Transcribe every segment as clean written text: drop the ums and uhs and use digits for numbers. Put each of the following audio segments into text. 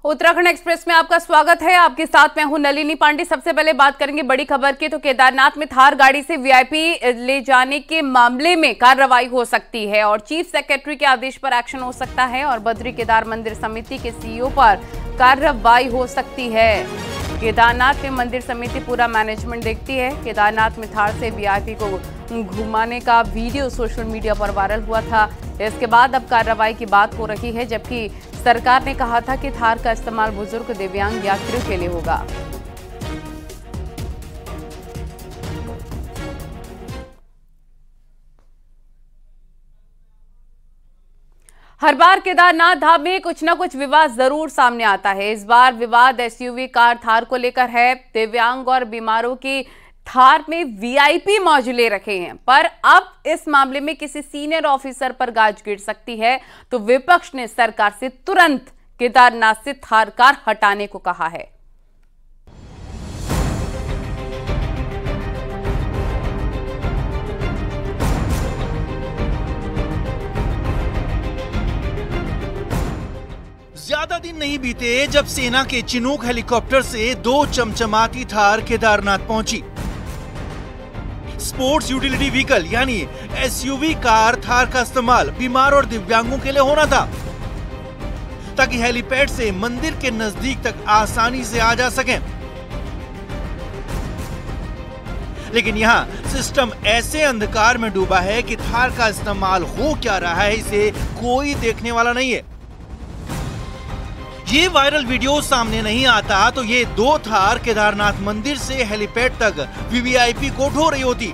Uttarakhand express में आपका स्वागत है। आपके साथ मैं हूं नलिनी पांडे। सबसे पहले बात करेंगे बड़ी खबर की। तो केदारनाथ में थार गाड़ी से वीआईपी ले जाने के मामले में कार्रवाई हो सकती है और चीफ सेक्रेटरी के आदेश पर एक्शन हो सकता है और बद्री केदार मंदिर समिति के सीईओ पर कार्रवाई हो सकती है। केदारनाथ में मंदिर समिति पूरा मैनेजमेंट देखती है। केदारनाथ में थार से वीआईपी को घुमाने का वीडियो सोशल मीडिया पर वायरल हुआ था। इसके बाद अब कार्रवाई की बात हो रही है, जबकि सरकार ने कहा था कि थार का इस्तेमाल बुजुर्ग दिव्यांग यात्रियों के लिए होगा। हर बार केदारनाथ धाम में कुछ न कुछ विवाद जरूर सामने आता है। इस बार विवाद एसयूवी कार थार को लेकर है। दिव्यांग और बीमारों की थार में वीआईपी मौज ले रखे हैं, पर अब इस मामले में किसी सीनियर ऑफिसर पर गाज गिर सकती है। तो विपक्ष ने सरकार से तुरंत केदारनाथ से थार कार हटाने को कहा है। ज्यादा दिन नहीं बीते जब सेना के चिनूक हेलीकॉप्टर से 2 चमचमाती थार केदारनाथ पहुंची। स्पोर्ट्स यूटिलिटी व्हीकल यानी एसयूवी कार थार का इस्तेमाल बीमार और दिव्यांगों के लिए होना था, ताकि हेलीपैड से मंदिर के नजदीक तक आसानी से आ जा सकें। लेकिन यहाँ सिस्टम ऐसे अंधकार में डूबा है कि थार का इस्तेमाल हो क्या रहा है इसे कोई देखने वाला नहीं है। ये वायरल वीडियो सामने नहीं आता तो ये 2 थार केदारनाथ मंदिर से हेलीपैड तक वीवीआईपी को ढो रही होती।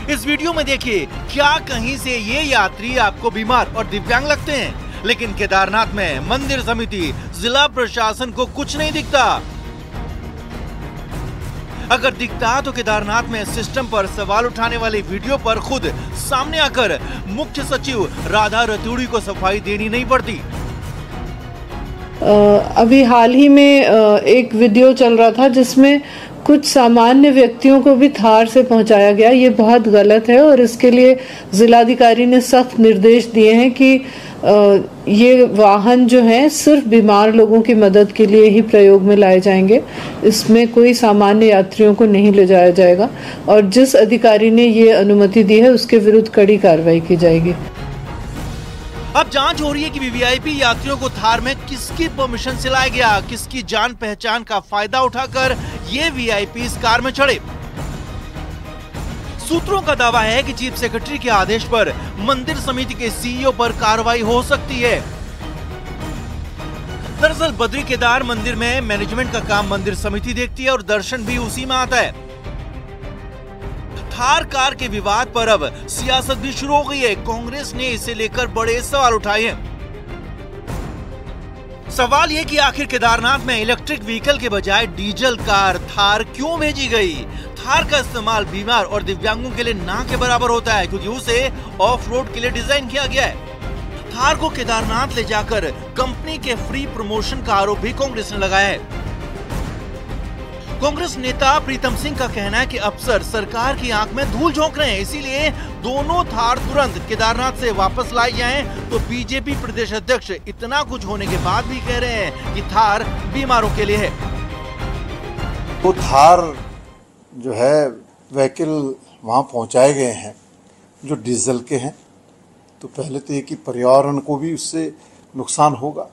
इस वीडियो में देखिए, क्या कहीं से ये यात्री आपको बीमार और दिव्यांग लगते हैं, लेकिन केदारनाथ में मंदिर समिति, जिला प्रशासन को कुछ नहीं दिखता। अगर दिखता तो केदारनाथ में सिस्टम पर सवाल उठाने वाले वीडियो पर खुद सामने आकर मुख्य सचिव राधा रतूड़ी को सफाई देनी नहीं पड़ती। अभी हाल ही में एक वीडियो चल रहा था जिसमें कुछ सामान्य व्यक्तियों को भी थार से पहुंचाया गया। ये बहुत गलत है और इसके लिए जिलाधिकारी ने सख्त निर्देश दिए हैं कि ये वाहन जो है सिर्फ बीमार लोगों की मदद के लिए ही प्रयोग में लाए जाएंगे। इसमें कोई सामान्य यात्रियों को नहीं ले जाया जाएगा और जिस अधिकारी ने ये अनुमति दी है उसके विरुद्ध कड़ी कार्रवाई की जाएगी। अब जांच हो रही है कि वीवीआईपी यात्रियों को थार में किसकी परमिशन से लाया गया, किसकी जान पहचान का फायदा उठाकर ये वीआईपी इस कार में चढ़े। सूत्रों का दावा है कि चीफ सेक्रेटरी के आदेश पर मंदिर समिति के सीईओ पर कार्रवाई हो सकती है। दरअसल बद्री केदार मंदिर में मैनेजमेंट का काम मंदिर समिति देखती है और दर्शन भी उसी में आता है। थार कार के विवाद पर अब सियासत भी शुरू हो गई है। कांग्रेस ने इसे लेकर बड़े सवाल उठाए हैं। सवाल ये कि आखिर केदारनाथ में इलेक्ट्रिक व्हीकल के बजाय डीजल कार थार क्यों भेजी गई। थार का इस्तेमाल बीमार और दिव्यांगों के लिए ना के बराबर होता है, क्योंकि उसे ऑफ रोड के लिए डिजाइन किया गया है। थार को केदारनाथ ले जाकर कंपनी के फ्री प्रमोशन का आरोप भी कांग्रेस ने लगाया है। कांग्रेस नेता प्रीतम सिंह का कहना है कि अफसर सरकार की आंख में धूल झोंक रहे हैं, इसीलिए दोनों थार तुरंत केदारनाथ से वापस लाई जाएं। तो बीजेपी प्रदेश अध्यक्ष इतना कुछ होने के बाद भी कह रहे हैं कि थार बीमारों के लिए है। तो थार जो है व्हीकल वहाँ पहुँचाए गए हैं जो डीजल के हैं, तो पहले तो ये कि पर्यावरण को भी उससे नुकसान होगा।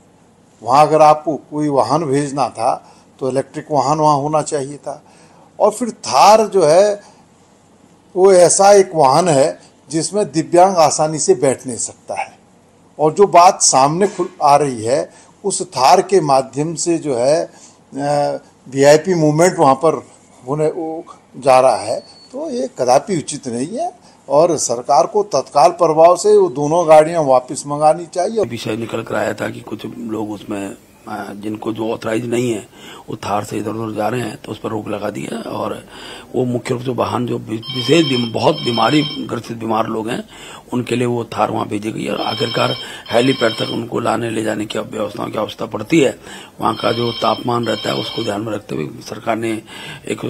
वहाँ अगर आपको कोई वाहन भेजना था तो इलेक्ट्रिक वाहन वहाँ होना चाहिए था। और फिर थार जो है वो ऐसा एक वाहन है जिसमें दिव्यांग आसानी से बैठ नहीं सकता है। और जो बात सामने आ रही है उस थार के माध्यम से जो है वीआईपी मूवमेंट वहाँ पर होने जा रहा है, तो ये कदापि उचित नहीं है और सरकार को तत्काल प्रभाव से वो दोनों गाड़ियाँ वापस मंगानी चाहिए। विषय निकल कर आया था कि कुछ लोग उसमें जिनको जो ऑथराइज नहीं है वो थार से इधर उधर जा रहे हैं, तो उस पर रोक लगा दी है। और वो मुख्य रूप से वाहन जो विशेष बहुत बीमारी ग्रसित बीमार लोग हैं उनके लिए वो थार वहां भेजी गई है। और आखिरकार हेलीपैड तक उनको लाने ले जाने की व्यवस्थाओं की आवश्यकता पड़ती है। वहां का जो तापमान रहता है उसको ध्यान में रखते हुए सरकार ने एक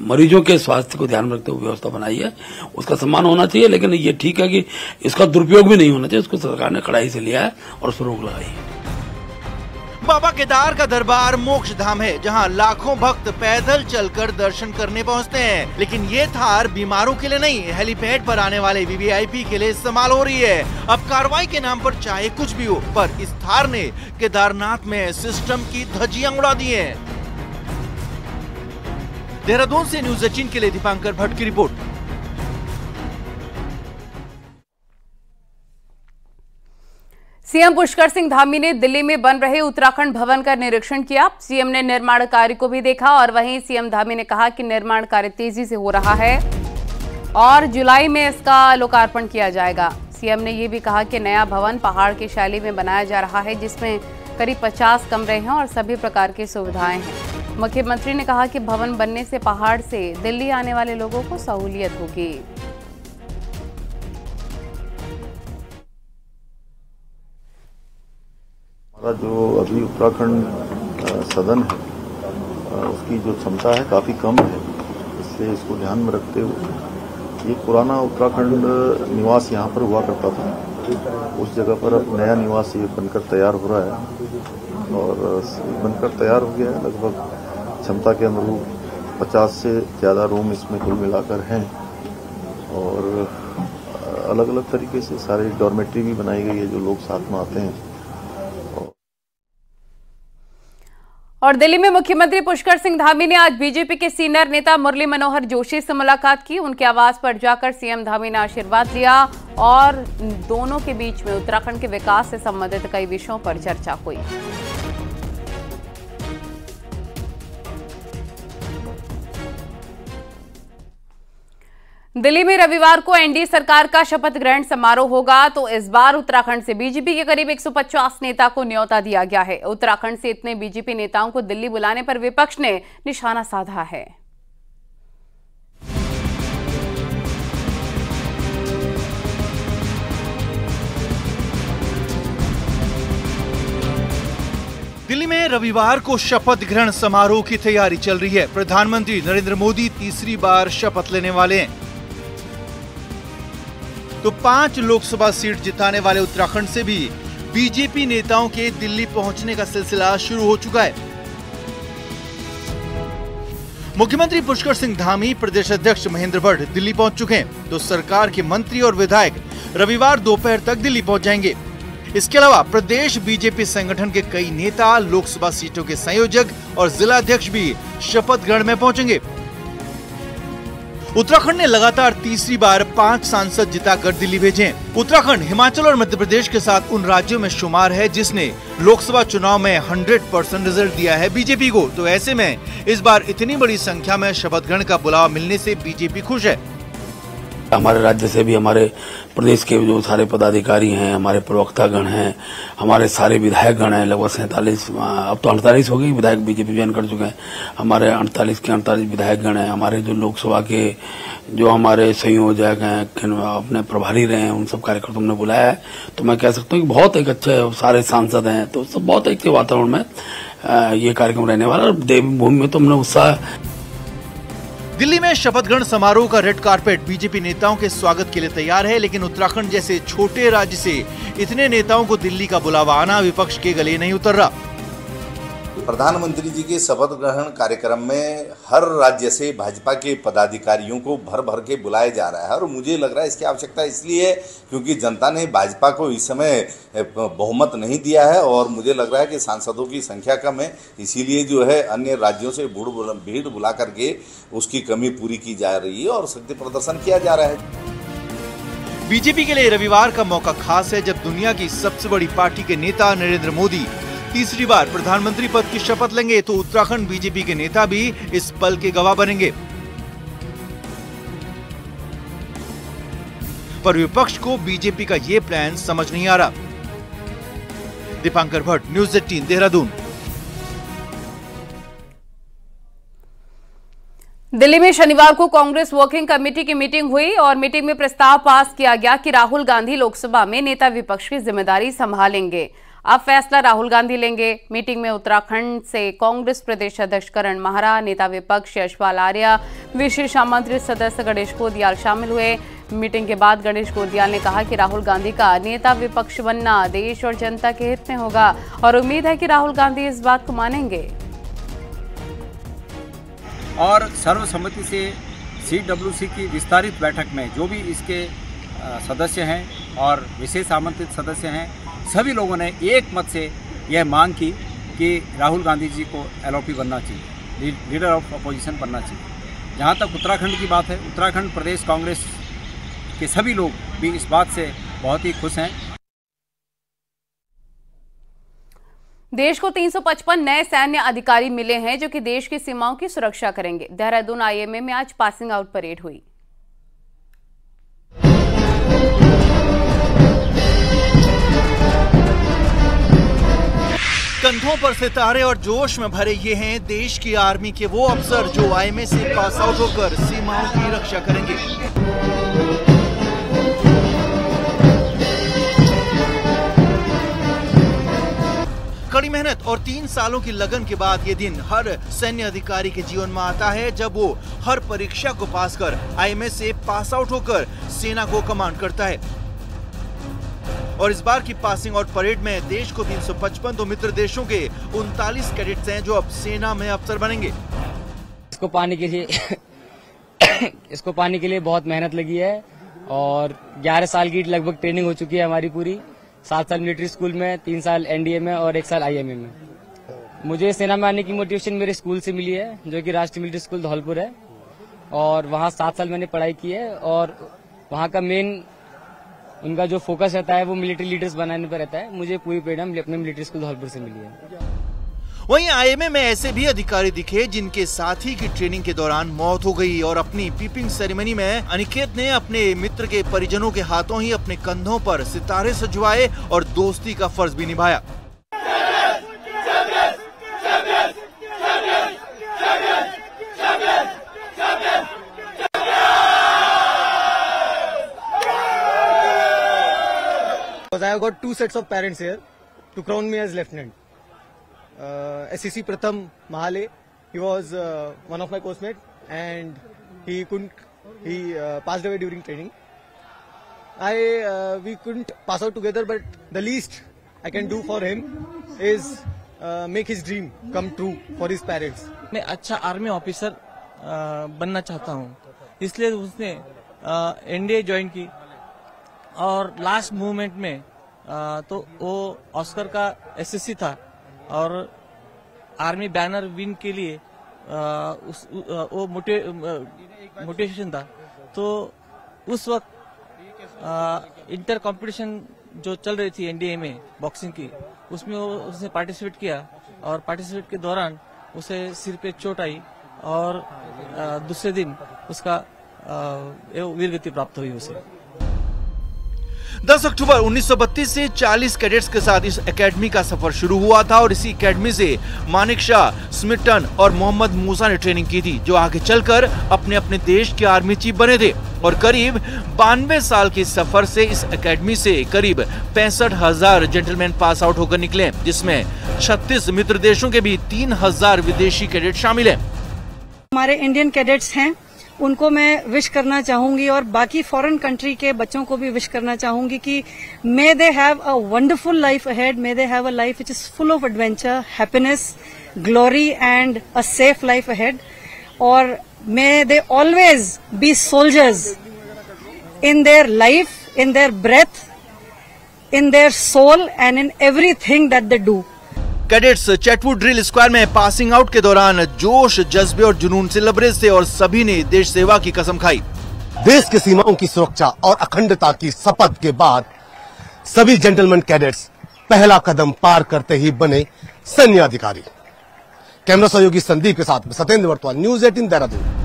मरीजों के स्वास्थ्य को ध्यान में रखते हुए व्यवस्था बनाई है। उसका सम्मान होना चाहिए, लेकिन ये ठीक है कि इसका दुरुपयोग भी नहीं होना चाहिए। उसको सरकार ने कड़ाई से लिया है और उस पर रोक लगाई है। बाबा केदार का दरबार मोक्ष धाम है, जहां लाखों भक्त पैदल चलकर दर्शन करने पहुंचते हैं। लेकिन ये थार बीमारों के लिए नहीं, हेलीपैड पर आने वाले वीवीआईपी के लिए इस्तेमाल हो रही है। अब कार्रवाई के नाम पर चाहे कुछ भी हो, पर इस थार ने केदारनाथ में सिस्टम की धज्जियां उड़ा दी है। देहरादून से न्यूज़ 18 के लिए दीपांकर भट्ट की रिपोर्ट। सीएम पुष्कर सिंह धामी ने दिल्ली में बन रहे उत्तराखंड भवन का निरीक्षण किया। सीएम ने निर्माण कार्य को भी देखा और वहीं सीएम धामी ने कहा कि निर्माण कार्य तेजी से हो रहा है और जुलाई में इसका लोकार्पण किया जाएगा। सीएम ने यह भी कहा कि नया भवन पहाड़ की शैली में बनाया जा रहा है, जिसमें करीब 50 कमरे हैं और सभी प्रकार की सुविधाएं हैं। मुख्यमंत्री ने कहा कि भवन बनने से पहाड़ से दिल्ली आने वाले लोगों को सहूलियत होगी। हमारा जो अभी उत्तराखंड सदन है उसकी जो क्षमता है काफ़ी कम है, इसलिए इसको ध्यान में रखते हुए ये पुराना उत्तराखंड निवास यहाँ पर हुआ करता था, उस जगह पर अब नया निवास ये बनकर तैयार हो रहा है और बनकर तैयार हो गया है। लगभग क्षमता के अनुरूप 50 से ज़्यादा रूम इसमें कुल मिलाकर हैं और अलग अलग तरीके से सारी डॉर्मेट्री भी बनाई गई है जो लोग साथ में आते हैं। और दिल्ली में मुख्यमंत्री पुष्कर सिंह धामी ने आज बीजेपी के सीनियर नेता मुरली मनोहर जोशी से मुलाकात की। उनके आवास पर जाकर सीएम धामी ने आशीर्वाद लिया और दोनों के बीच में उत्तराखंड के विकास से संबंधित कई विषयों पर चर्चा हुई। दिल्ली में रविवार को एनडीए सरकार का शपथ ग्रहण समारोह होगा, तो इस बार उत्तराखंड से बीजेपी के करीब 150 नेता को न्योता दिया गया है। उत्तराखंड से इतने बीजेपी नेताओं को दिल्ली बुलाने पर विपक्ष ने निशाना साधा है। दिल्ली में रविवार को शपथ ग्रहण समारोह की तैयारी चल रही है। प्रधानमंत्री नरेंद्र मोदी तीसरी बार शपथ लेने वाले हैं। तो 5 लोकसभा सीट जिताने वाले उत्तराखंड से भी बीजेपी नेताओं के दिल्ली पहुंचने का सिलसिला शुरू हो चुका है। मुख्यमंत्री पुष्कर सिंह धामी, प्रदेश अध्यक्ष महेंद्र भट्ट दिल्ली पहुंच चुके हैं, तो सरकार के मंत्री और विधायक रविवार दोपहर तक दिल्ली पहुंच जाएंगे। इसके अलावा प्रदेश बीजेपी संगठन के कई नेता, लोकसभा सीटों के संयोजक और जिला अध्यक्ष भी शपथ ग्रहण में पहुंचेंगे। उत्तराखंड ने लगातार तीसरी बार 5 सांसद जिताकर दिल्ली भेजे। उत्तराखंड हिमाचल और मध्य प्रदेश के साथ उन राज्यों में शुमार है जिसने लोकसभा चुनाव में 100% रिजल्ट दिया है बीजेपी को। तो ऐसे में इस बार इतनी बड़ी संख्या में शपथ ग्रहण का बुलावा मिलने से बीजेपी खुश है। हमारे राज्य से भी हमारे प्रदेश के जो सारे पदाधिकारी हैं, हमारे प्रवक्तागण हैं, हमारे सारे विधायकगण हैं, लगभग 47 अब तो 48 हो गई विधायक बीजेपी ज्वाइन कर चुके हैं। हमारे 48 के 48 विधायकगण हैं। हमारे जो लोकसभा के जो हमारे संयोजक हैं, अपने प्रभारी रहे हैं, उन सब कार्यकर्ताओं ने बुलाया है। तो मैं कह सकता हूँ कि बहुत एक अच्छे सारे सांसद हैं, तो सब बहुत अच्छे वातावरण में ये कार्यक्रम रहने वाला है। देवभूमि में तो हमने उत्साह। दिल्ली में शपथ ग्रहण समारोह का रेड कारपेट बीजेपी नेताओं के स्वागत के लिए तैयार है, लेकिन उत्तराखंड जैसे छोटे राज्य से इतने नेताओं को दिल्ली का बुलावा आना विपक्ष के गले नहीं उतर रहा। प्रधानमंत्री जी के शपथ ग्रहण कार्यक्रम में हर राज्य से भाजपा के पदाधिकारियों को भर भर के बुलाया जा रहा है और मुझे लग रहा है इसकी आवश्यकता इसलिए है क्योंकि जनता ने भाजपा को इस समय बहुमत नहीं दिया है और मुझे लग रहा है कि सांसदों की संख्या कम है, इसीलिए जो है अन्य राज्यों से भीड़ बुला करके उसकी कमी पूरी की जा रही है और शक्ति प्रदर्शन किया जा रहा है। बीजेपी के लिए रविवार का मौका खास है जब दुनिया की सबसे बड़ी पार्टी के नेता नरेंद्र मोदी तीसरी बार प्रधानमंत्री पद की शपथ लेंगे, तो उत्तराखंड बीजेपी के नेता भी इस पल के गवाह बनेंगे। पर विपक्ष को बीजेपी का ये प्लान समझ नहीं आ रहा। दीपांकर भट्ट, न्यूज़ 18 देहरादून। दिल्ली में शनिवार को कांग्रेस वर्किंग कमेटी की मीटिंग हुई और मीटिंग में प्रस्ताव पास किया गया कि राहुल गांधी लोकसभा में नेता विपक्ष की जिम्मेदारी संभालेंगे। अब फैसला राहुल गांधी लेंगे। मीटिंग में उत्तराखंड से कांग्रेस प्रदेश अध्यक्ष करण माहरा, नेता विपक्ष यशपाल आर्या, विशेष आमंत्रित सदस्य गणेश गोदियाल शामिल हुए। मीटिंग के बाद गणेश गोदियाल ने कहा कि राहुल गांधी का नेता विपक्ष बनना देश और जनता के हित में होगा और उम्मीद है कि राहुल गांधी इस बात को मानेंगे। और सर्वसम्मति से CWC की विस्तारित बैठक में जो भी इसके सदस्य हैं और विशेष आमंत्रित सदस्य हैं, सभी लोगों ने एक मत से यह मांग की कि राहुल गांधी जी को LOP बनना चाहिए, लीडर ऑफ अपोजिशन बनना चाहिए। जहाँ तक उत्तराखंड की बात है, उत्तराखंड प्रदेश कांग्रेस के सभी लोग भी इस बात से बहुत ही खुश हैं। देश को 355 नए सैन्य अधिकारी मिले हैं जो कि देश की सीमाओं की सुरक्षा करेंगे। देहरादून IMA में आज पासिंग आउट परेड हुई। कंधों पर सितारे और जोश में भरे ये हैं देश की आर्मी के वो अफसर जो IMA से पास आउट होकर सीमाओं की रक्षा करेंगे। कड़ी मेहनत और 3 सालों की लगन के बाद ये दिन हर सैन्य अधिकारी के जीवन में आता है जब वो हर परीक्षा को पास कर IMA से पास आउट होकर सेना को कमांड करता है। और इस बार की पासिंग आउट परेड में देश को 355 तो मित्र देशों के 39 कैडेट्स हैं जो अब सेना में अफसर बनेंगे। इसको पाने के लिए बहुत मेहनत लगी है और 11 साल की लगभग ट्रेनिंग हो चुकी है हमारी पूरी। 7 साल मिलिट्री स्कूल में, 3 साल NDA में और 1 साल IMA में। मुझे सेना में आने की मोटिवेशन मेरे स्कूल से मिली है जो कि राष्ट्रीय मिलिट्री स्कूल धौलपुर है और वहाँ 7 साल मैंने पढ़ाई की है और वहाँ का मेन उनका जो फोकस रहता है वो मिलिट्री लीडर्स बनाने पर रहता है। मुझे पूरी प्रेरणा अपने मिलिट्री स्कूल धौलपुर से मिली है। वहीं IMA में ऐसे भी अधिकारी दिखे जिनके साथी की ट्रेनिंग के दौरान मौत हो गई और अपनी पीपिंग सेरेमनी में अनिकेत ने अपने मित्र के परिजनों के हाथों ही अपने कंधों पर सितारे सजवाए और दोस्ती का फर्ज भी निभाया। I have got 2 sets of parents here to crown me as lieutenant. SCC Pratham Mahale, he was one of my coursemate and he passed away during training. We couldn't pass out together, but the least I can do for him is make his dream come true for his parents. मैं अच्छा army officer बनना चाहता हूँ, इसलिए उसने NDA join की और last movement में तो वो ऑस्कर का SSC था और आर्मी बैनर विन के लिए वो मोटिवेशन था। तो उस वक्त इंटर कंपटीशन जो चल रही थी NDA में बॉक्सिंग की, उसमें उसने पार्टिसिपेट किया और पार्टिसिपेट के दौरान उसे सिर पे चोट आई और दूसरे दिन उसका वीरगति प्राप्त हुई उसे। 10 अक्टूबर 1932 से 40 कैडेट्स के साथ इस एकेडमी का सफर शुरू हुआ था और इसी एकेडमी से मानिक शाह, स्मिटन और मोहम्मद मूसा ने ट्रेनिंग की थी जो आगे चलकर अपने अपने देश के आर्मी चीफ बने थे। और करीब 92 साल के सफर से इस एकेडमी से करीब 65,000 जेंटलमैन पास आउट होकर निकले, जिसमें 36 मित्र देशों के भी 3,000 विदेशी कैडेट शामिल हैं। हमारे इंडियन कैडेट्स हैं, उनको मैं विश करना चाहूंगी और बाकी फॉरेन कंट्री के बच्चों को भी विश करना चाहूंगी कि may they have a wonderful life ahead, may they have a life which is full of adventure, happiness, glory and a safe life ahead. और may they always be soldiers in their life, in their breath, in their soul and in everything that they do. Cadets Chetwode drill square में passing out के दौरान जोश, जज्बे और जुनून से लबरेज थे और सभी ने देश सेवा की कसम खाई। देश की सीमाओं की सुरक्षा और अखंडता की शपथ के बाद सभी जेंटलमैन कैडेट्स पहला कदम पार करते ही बने सैन्य अधिकारी। कैमरा सहयोगी संदीप के साथ सत्येंद्र वर्तवाल, न्यूज़ 18 देहरादून।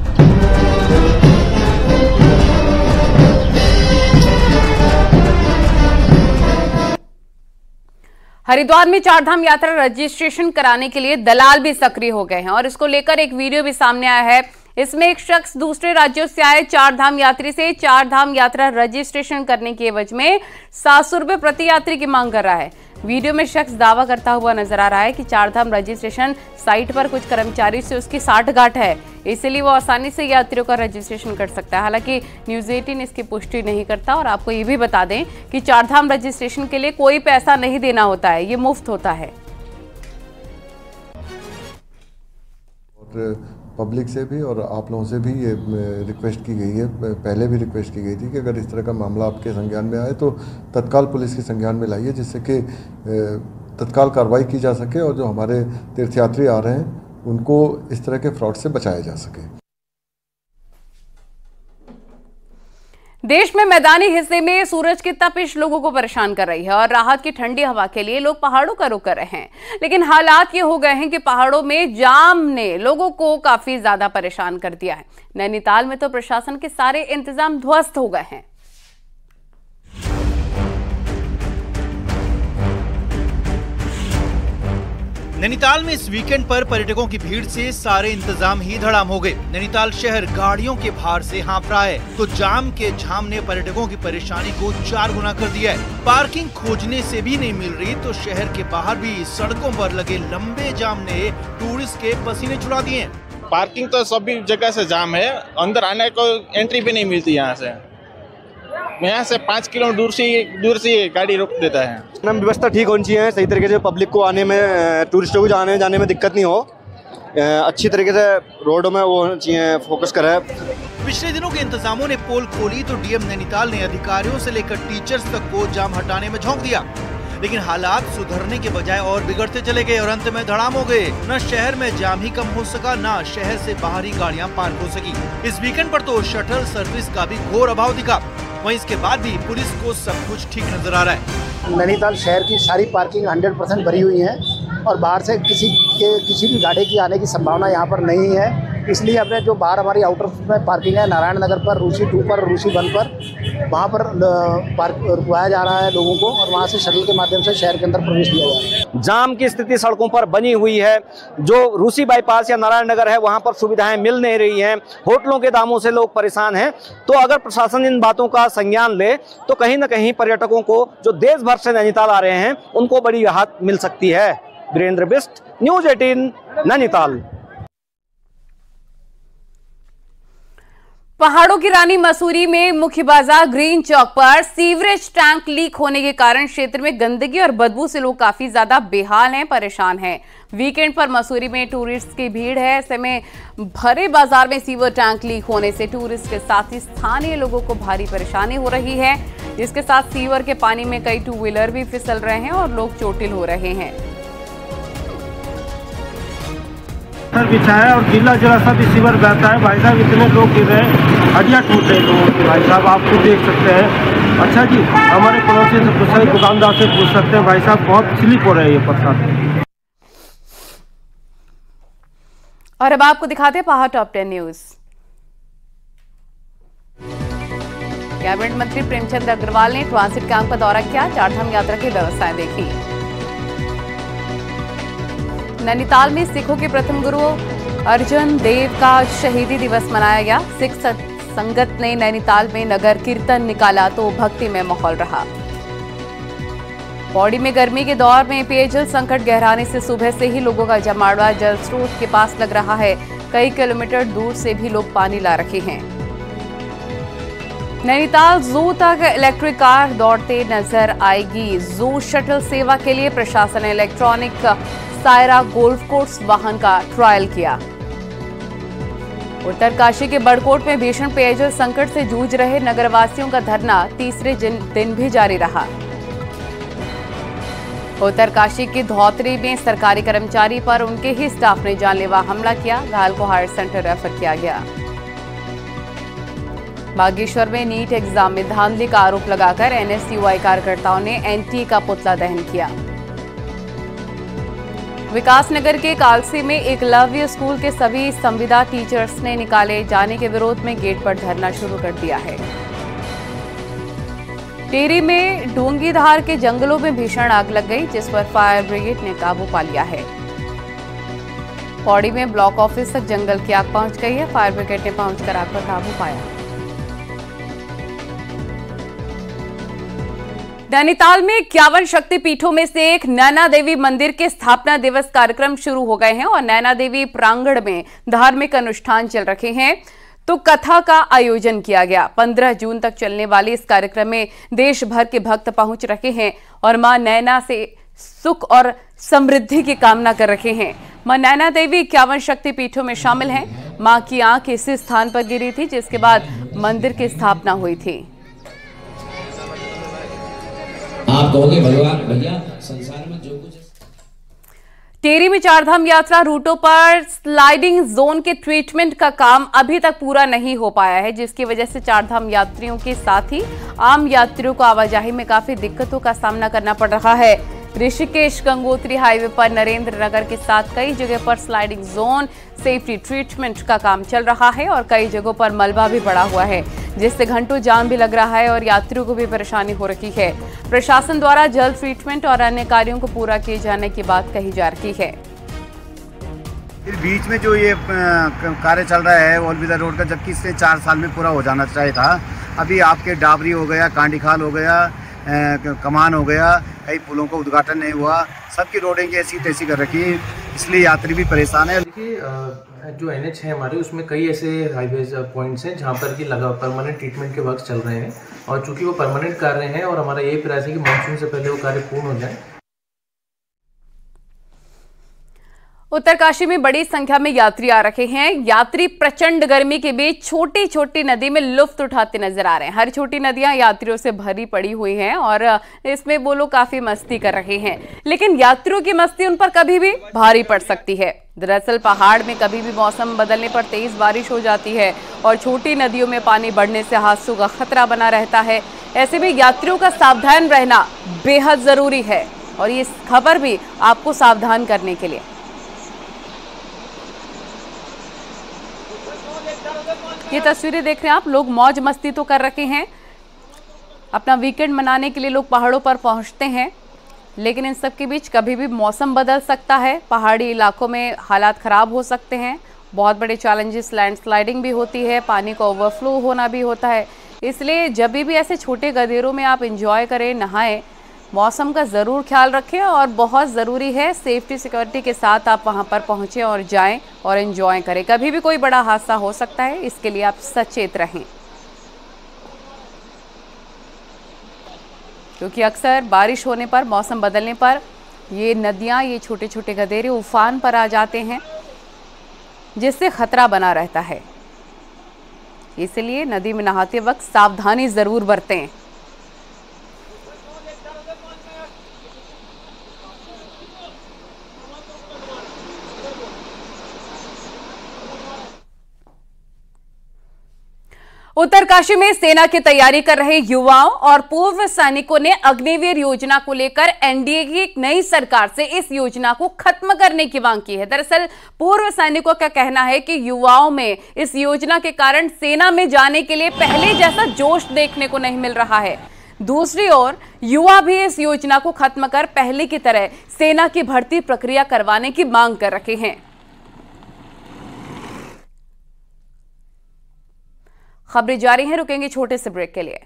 हरिद्वार में चारधाम यात्रा रजिस्ट्रेशन कराने के लिए दलाल भी सक्रिय हो गए हैं और इसको लेकर एक वीडियो भी सामने आया है। इसमें एक शख्स दूसरे राज्यों से आए चारधाम यात्री से चारधाम यात्रा रजिस्ट्रेशन करने की एवज में 700 रुपए प्रति यात्री की मांग कर रहा है। वीडियो में शख्स दावा करता हुआ नजर आ रहा है कि चारधाम रजिस्ट्रेशन साइट पर कुछ कर्मचारी से उसकी साठगांठ है, इसलिए वो आसानी से यात्रियों का रजिस्ट्रेशन कर सकता है। हालांकि न्यूज़ 18 इसकी पुष्टि नहीं करता और आपको ये भी बता दें कि चारधाम रजिस्ट्रेशन के लिए कोई पैसा नहीं देना होता है, ये मुफ्त होता है। पब्लिक से भी और आप लोगों से भी ये रिक्वेस्ट की गई है, पहले भी रिक्वेस्ट की गई थी कि अगर इस तरह का मामला आपके संज्ञान में आए तो तत्काल पुलिस के संज्ञान में लाइए, जिससे कि तत्काल कार्रवाई की जा सके और जो हमारे तीर्थयात्री आ रहे हैं उनको इस तरह के फ्रॉड से बचाया जा सके। देश में मैदानी हिस्से में सूरज की तपिश लोगों को परेशान कर रही है और राहत की ठंडी हवा के लिए लोग पहाड़ों का रुख कर रहे हैं, लेकिन हालात ये हो गए हैं कि पहाड़ों में जाम ने लोगों को काफी ज्यादा परेशान कर दिया है। नैनीताल में तो प्रशासन के सारे इंतजाम ध्वस्त हो गए हैं। नैनीताल में इस वीकेंड पर पर्यटकों की भीड़ से सारे इंतजाम ही धड़ाम हो गए। नैनीताल शहर गाड़ियों के भार से हाँफ रहा है, तो जाम के झाम ने पर्यटकों की परेशानी को 4 गुना कर दिया है। पार्किंग खोजने से भी नहीं मिल रही तो शहर के बाहर भी सड़कों पर लगे लंबे जाम ने टूरिस्ट के पसीने छुड़ा दिए। पार्किंग तो सभी जगह से जाम है, अंदर आने को एंट्री भी नहीं मिलती। यहाँ से 5 किलोमीटर दूर से गाड़ी रोक देता है। व्यवस्था ठीक होनी चाहिए, सही तरीके से पब्लिक को आने में, टूरिस्टों को आने जाने में दिक्कत नहीं हो, अच्छी तरीके से रोडों में वो होना चाहिए, फोकस करे। पिछले दिनों के इंतजामों ने पोल खोली तो डीएम नैनीताल ने अधिकारियों से लेकर टीचर्स तक को जाम हटाने में झोंक दिया, लेकिन हालात सुधरने के बजाय और बिगड़ते चले गए और अंत में धड़ाम हो गए। न शहर में जाम ही कम हो सका, न शहर से बाहरी गाड़ियां पार्क हो सकी। इस वीकेंड पर तो शटल सर्विस का भी घोर अभाव दिखा। वहीं इसके बाद भी पुलिस को सब कुछ ठीक नजर आ रहा है। नैनीताल शहर की सारी पार्किंग 100% भरी हुई है और बाहर से किसी भी गाड़ी की आने की संभावना यहाँ पर नहीं है। इसलिए अपने जो बाहर हमारी आउटर में पार्किंग है, नारायण नगर पर, रूसी 2 पर, रूसी 1 पर, वहाँ पर रुकवाया जा रहा है लोगों को और वहाँ से शटल के माध्यम से शहर के अंदर प्रवेश दिया जा रहा है। जाम की स्थिति सड़कों पर बनी हुई है। जो रूसी बाईपास या नारायण नगर है वहाँ पर सुविधाएं मिल नहीं रही हैं, होटलों के दामों से लोग परेशान हैं। तो अगर प्रशासन इन बातों का संज्ञान ले तो कहीं न कहीं पर्यटकों को जो देश भर से नैनीताल आ रहे हैं उनको बड़ी राहत मिल सकती है। वीरेंद्र बिष्ट, न्यूज़ 18, नैनीताल। पहाड़ों की रानी मसूरी में मुख्य बाजार ग्रीन चौक पर सीवरेज टैंक लीक होने के कारण क्षेत्र में गंदगी और बदबू से लोग काफी ज्यादा बेहाल हैं, परेशान हैं। वीकेंड पर मसूरी में टूरिस्ट की भीड़ है, ऐसे में भरे बाजार में सीवर टैंक लीक होने से टूरिस्ट के साथ ही स्थानीय लोगों को भारी परेशानी हो रही है। इसके साथ सीवर के पानी में कई 2 व्हीलर भी फिसल रहे हैं और लोग चोटिल हो रहे हैं। बिछाया और जिला सा भी सीवर बहता है। भाई साहब इतने लोग गिर रहे हैं, हड्डियाँ टूट रहे लोगों की। भाई साहब आप खुद देख सकते हैं। अच्छा जी, हमारे पड़ोसी से पूछा, दुकानदार से पूछ सकते हैं। भाई साहब बहुत स्लिप हो रहे हैं ये पत्थर। और अब आपको दिखाते हैं पहाड़ टॉप 10 न्यूज। कैबिनेट मंत्री प्रेमचंद अग्रवाल ने ट्रांसिट कैंप का दौरा किया, चारधाम यात्रा की व्यवस्थाएं देखी। नैनीताल में सिखों के प्रथम गुरु अर्जुन देव का शहीदी दिवस मनाया गया। सिख संगत ने नैनीताल में नगर कीर्तन निकाला तो भक्ति में माहौल रहा। पौड़ी में गर्मी के दौर में पेयजल संकट गहराने से सुबह से ही लोगों का जमावड़ा जल स्रोत के पास लग रहा है। कई किलोमीटर दूर से भी लोग पानी ला रहे हैं। नैनीताल जू तक इलेक्ट्रिक कार दौड़ते नजर आएगी। जू शटल सेवा के लिए प्रशासन ने इलेक्ट्रॉनिक सायरा गोल्फ कोर्स वाहन का ट्रायल किया। उत्तरकाशी के बड़कोट में भीषण पेयजल संकट से जूझ रहे नगरवासियों का धरना तीसरे दिन भी जारी रहा। उत्तरकाशी के धौतरी में सरकारी कर्मचारी पर उनके ही स्टाफ ने जानलेवा हमला किया। घायल को हायर सेंटर रेफर किया गया। बागेश्वर में नीट एग्जाम में धांधली का आरोप लगाकर एनएसयूआई कार्यकर्ताओं ने एनटीए का पुतला दहन किया। विकासनगर के कालसी में एकलव्य स्कूल के सभी संविदा टीचर्स ने निकाले जाने के विरोध में गेट पर धरना शुरू कर दिया है। टिहरी में डोंगीधार के जंगलों में भीषण आग लग गई, जिस पर फायर ब्रिगेड ने काबू पा लिया है। पौड़ी में ब्लॉक ऑफिस तक जंगल की आग पहुंच गई है। फायर ब्रिगेड ने पहुंचकर आग पर काबू पाया। नैनीताल में 51 शक्तिपीठों में से एक नैना देवी मंदिर के स्थापना दिवस कार्यक्रम शुरू हो गए हैं और नैना देवी प्रांगण में धार्मिक अनुष्ठान चल रहे हैं, तो कथा का आयोजन किया गया। 15 जून तक चलने वाले इस कार्यक्रम में देश भर के भक्त पहुंच रहे हैं और मां नैना से सुख और समृद्धि की कामना कर रहे हैं। मां नैना देवी 51 शक्तिपीठों में शामिल हैं। मां की आंख इसी स्थान पर गिरी थी, जिसके बाद मंदिर की स्थापना हुई थी। आप कहोगे भगवान भैया संसार में जो कुछ। टिहरी में चारधाम यात्रा रूटों पर स्लाइडिंग जोन के ट्रीटमेंट का काम अभी तक पूरा नहीं हो पाया है, जिसकी वजह से चारधाम यात्रियों के साथ ही आम यात्रियों को आवाजाही में काफी दिक्कतों का सामना करना पड़ रहा है। ऋषिकेश गंगोत्री हाईवे पर नरेंद्र नगर के साथ कई जगह पर स्लाइडिंग जोन सेफ्टी ट्रीटमेंट का काम चल रहा है और कई जगहों पर मलबा भी पड़ा हुआ है, जिससे घंटों जाम भी लग रहा है और यात्रियों को भी परेशानी हो रही है। प्रशासन द्वारा जल्द ट्रीटमेंट और अन्य कार्यों को पूरा किए जाने की बात कही जा रही है। इस बीच में जो ये कार्य चल रहा है ऑल वेदर रोड का, जबकि इससे 4 साल में पूरा हो जाना चाहिए था, अभी आपके डाबरी हो गया, कांडीखाल हो गया, कमान हो गया, कई पुलों का उद्घाटन नहीं हुआ, सबकी रोडें की ऐसी तैसी कर रखी है, इसलिए यात्री भी परेशान है। देखिए जो NH है हमारे, उसमें कई ऐसे हाईवेज पॉइंट्स हैं जहाँ पर कि परमानेंट ट्रीटमेंट के वर्क चल रहे हैं और चूंकि वो परमानेंट कार्य हैं और हमारा यही प्रयास है कि मानसून से पहले वो कार्य पूर्ण हो जाए। उत्तरकाशी में बड़ी संख्या में यात्री आ रहे हैं। यात्री प्रचंड गर्मी के बीच छोटी छोटी नदी में लुत्फ उठाते नजर आ रहे हैं। हर छोटी नदियां यात्रियों से भरी पड़ी हुई हैं और इसमें वो लोग काफी मस्ती कर रहे हैं, लेकिन यात्रियों की मस्ती उन पर कभी भी भारी पड़ सकती है। दरअसल पहाड़ में कभी भी मौसम बदलने पर तेज बारिश हो जाती है और छोटी नदियों में पानी बढ़ने से हादसों का खतरा बना रहता है। ऐसे में यात्रियों का सावधान रहना बेहद जरूरी है और ये खबर भी आपको सावधान करने के लिए। ये तस्वीरें देख रहे हैं आप, लोग मौज मस्ती तो कर रखे हैं, अपना वीकेंड मनाने के लिए लोग पहाड़ों पर पहुंचते हैं, लेकिन इन सब के बीच कभी भी मौसम बदल सकता है। पहाड़ी इलाकों में हालात खराब हो सकते हैं, बहुत बड़े चैलेंजेस, लैंडस्लाइडिंग भी होती है, पानी का ओवरफ्लो होना भी होता है। इसलिए जब भी ऐसे छोटे गदेरों में आप इंजॉय करें, नहाएं, मौसम का ज़रूर ख्याल रखें और बहुत ज़रूरी है सेफ्टी सिक्योरिटी के साथ आप वहां पर पहुंचें और जाएं और एंजॉय करें। कभी भी कोई बड़ा हादसा हो सकता है, इसके लिए आप सचेत रहें, क्योंकि अक्सर बारिश होने पर, मौसम बदलने पर ये नदियां, ये छोटे छोटे गदेरे उफान पर आ जाते हैं, जिससे खतरा बना रहता है। इसलिए नदी में नहाते वक्त सावधानी ज़रूर बरतें। उत्तरकाशी में सेना की तैयारी कर रहे युवाओं और पूर्व सैनिकों ने अग्निवीर योजना को लेकर एनडीए की एक नई सरकार से इस योजना को खत्म करने की मांग की है। दरअसल पूर्व सैनिकों का कहना है कि युवाओं में इस योजना के कारण सेना में जाने के लिए पहले जैसा जोश देखने को नहीं मिल रहा है। दूसरी ओर युवा भी इस योजना को खत्म कर पहले की तरह सेना की भर्ती प्रक्रिया करवाने की मांग कर रहे हैं। खबरें जारी हैं, रुकेंगे छोटे से ब्रेक के लिए।